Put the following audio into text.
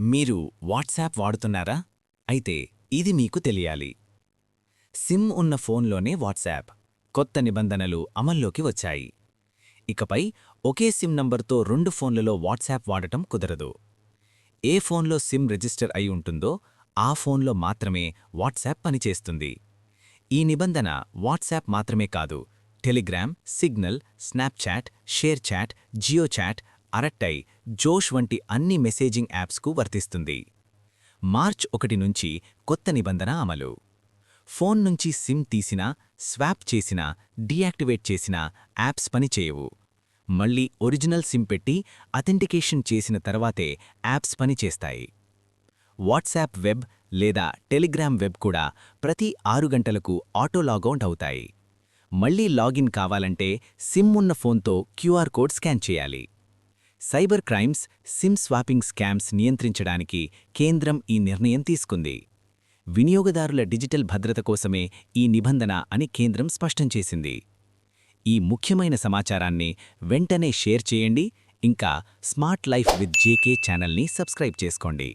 మీరు వాట్సాప్ వాడుతున్నారా? అయితే ఇది మీకు తెలియాలి. సిమ్ ఉన్న ఫోన్లోనే వాట్సాప్ కొత్త నిబంధనలు అమల్లోకి వచ్చాయి. ఇకపై ఒకే సిమ్ నంబర్తో 2 ఫోన్లలో వాట్సాప్ వాడటం కుదరదు. ఏ ఫోన్లో సిమ్ రిజిస్టర్ అయి ఉంటుందో ఆ ఫోన్లో మాత్రమే వాట్సాప్ పనిచేస్తుంది. ఈ నిబంధన వాట్సాప్ మాత్రమే కాదు, Telegram, Signal, Snapchat, ShareChat, JioChat, Arattai, Josh వంటి అన్ని మెసేజింగ్ యాప్స్కు వర్తిస్తుంది. మార్చ్ 1 నుంచి కొత్త నిబంధన అమలు. ఫోన్ నుంచి సిమ్ తీసినా, స్వాప్ చేసినా, డీయాక్టివేట్ చేసినా యాప్స్ పనిచేయవు. మళ్ళీ ఒరిజినల్ సిమ్ పెట్టి అథెంటికేషన్ చేసిన తర్వాతే యాప్స్ పనిచేస్తాయి. వాట్సాప్ వెబ్ లేదా టెలిగ్రామ్ వెబ్ కూడా ప్రతి 6 గంటలకు ఆటో లాగౌట్ అవుతాయి. మళ్ళీ లాగిన్ కావాలంటే సిమ్ ఉన్న ఫోన్తో క్యూఆర్ కోడ్ స్కాన్ చేయాలి. Cyber crimes, SIM swapping scams నియంత్రించడానికి కేంద్రం ఈ నిర్ణయం తీసుకుంది. వినియోగదారుల డిజిటల్ భద్రత కోసమే ఈ నిబంధన అని కేంద్రం స్పష్టం చేసింది. ఈ ముఖ్యమైన సమాచారాన్ని వెంటనే షేర్ చేయండి. ఇంకా స్మార్ట్ లైఫ్ విత్ జేకే ఛానల్ని సబ్స్క్రైబ్ చేసుకోండి.